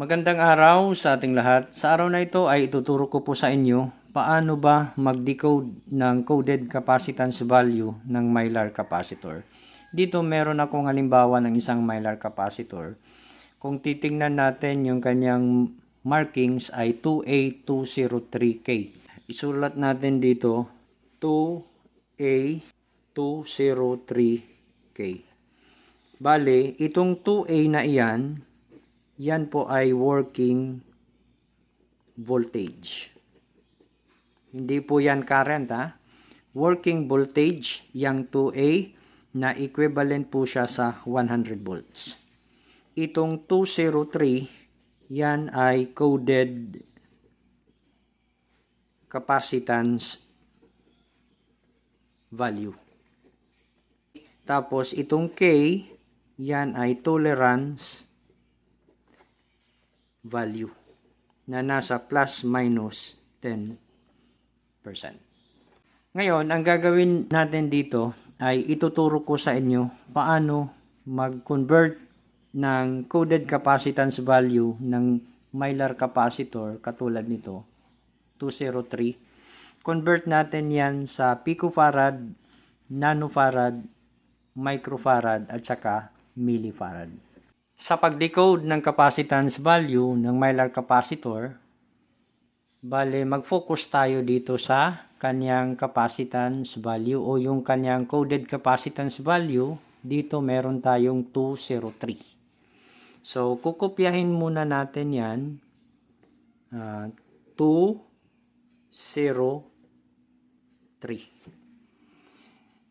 Magandang araw sa ating lahat. Sa araw na ito ay ituturo ko po sa inyo paano ba mag-decode ng coded capacitance value ng Mylar capacitor. Dito meron akong halimbawa ng isang Mylar capacitor. Kung titingnan natin yung kanyang markings ay 2A203K. Isulat natin dito 2A203K. Bale, itong 2A na iyan, yan po ay working voltage. Hindi po yan current ha. Working voltage, yang 2A na equivalent po siya sa 100 volts. Itong 203, yan ay coded capacitance value. Tapos itong K, yan ay tolerance value na nasa plus minus 10%. Ngayon, ang gagawin natin dito ay ituturo ko sa inyo paano mag-convert ng coded capacitance value ng Mylar capacitor katulad nito, 203. Convert natin yan sa picofarad, nanofarad, microfarad at saka millifarad. Sa pag-decode ng capacitance value ng Mylar capacitor, bale mag-focus tayo dito sa kanyang capacitance value o yung kanyang coded capacitance value. Dito meron tayong 203. So, kukopyahin muna natin yan. 203.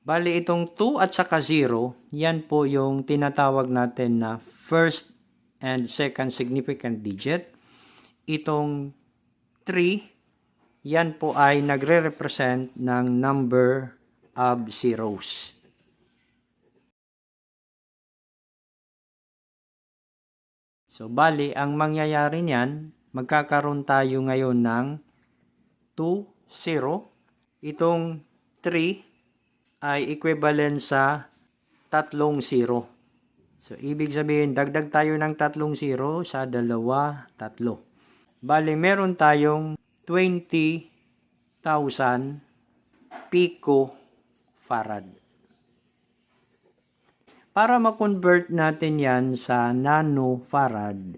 Bali, itong 2 at saka 0, yan po yung tinatawag natin na first and second significant digit. Itong 3, yan po ay nagre-represent ng number of zeros. So, bali, ang mangyayari niyan, magkakaroon tayo ngayon ng 2, 0. Itong 3, ay equivalent sa 3 0. So, ibig sabihin, dagdag tayo ng 3 0 sa 2, 3. Bali, meron tayong 20,000 picofarad. Para ma-convert natin yan sa nanofarad,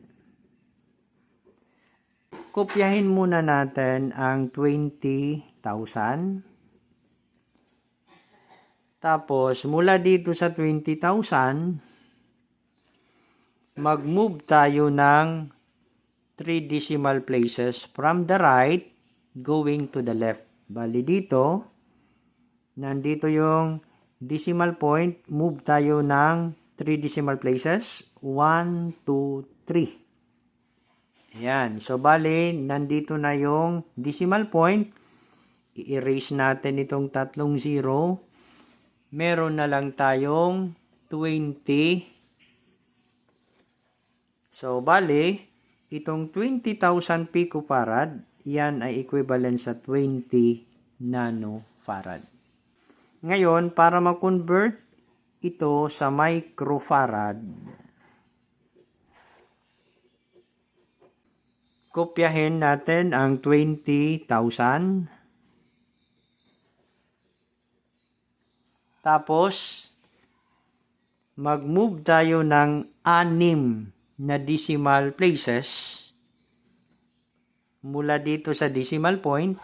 kopyahin muna natin ang 20,000. Tapos, mula dito sa 20,000, mag-move tayo ng 3 decimal places from the right going to the left. Bali dito, nandito yung decimal point, move tayo ng 3 decimal places. 1, 2, 3. Ayan. So, bali, nandito na yung decimal point. I-erase natin itong 3 0. Meron na lang tayong 20. So, bali, itong 20,000 picofarad, yan ay equivalent sa 20 nanofarad. Ngayon, para ma-convert ito sa microfarad, kopyahin natin ang 20,000. Tapos, mag-move tayo ng 6 na decimal places. Mula dito sa decimal point,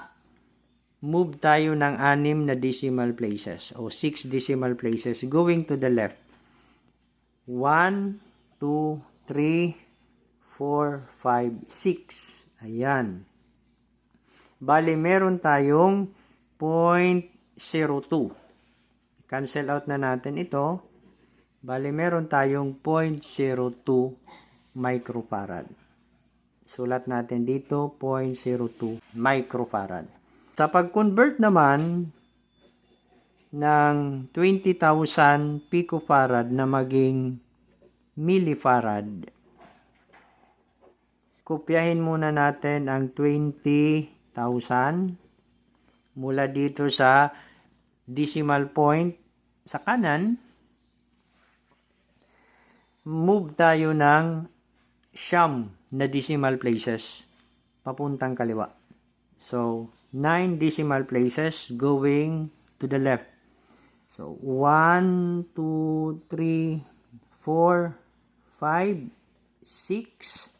move tayo ng 6 na decimal places o 6 decimal places going to the left. 1, 2, 3, 4, 5, 6. Ayan. Bali, meron tayong 0.02. Cancel out na natin ito. Bali, meron tayong 0.02 microfarad. Sulat natin dito, 0.02 microfarad. Sa pag-convert naman ng 20,000 picofarad na maging millifarad, kopyahin muna natin ang 20,000 mula dito sa decimal point sa kanan, move tayo ng 9 na decimal places papuntang kaliwa. So, 9 decimal places going to the left. So, 1, 2, 3, 4, 5, 6,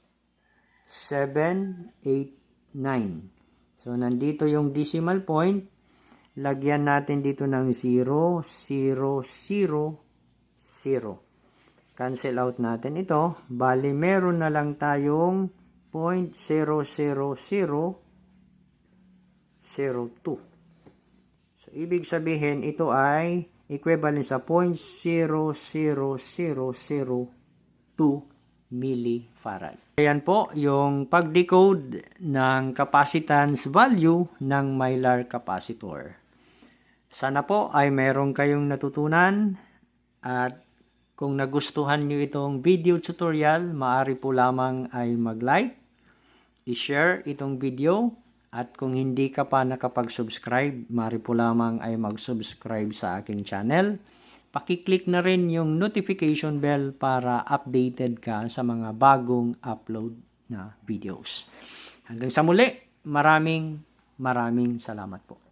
7, 8, 9. So, nandito yung decimal point. Lagyan natin dito ng 0, 0, 0, 0. Cancel out natin ito. Bali, meron na lang tayong 0.00002. So, ibig sabihin, ito ay equivalent sa 0.00002 millifarad. Ayan po yung pag-decode ng capacitance value ng Mylar capacitor. Sana po ay meron kayong natutunan at kung nagustuhan nyo itong video tutorial, maaari po lamang ay mag-like, i-share itong video, at kung hindi ka pa nakapag-subscribe, maaari po lamang ay mag-subscribe sa aking channel. Pakiclick na rin yung notification bell para updated ka sa mga bagong upload na videos. Hanggang sa muli, maraming salamat po.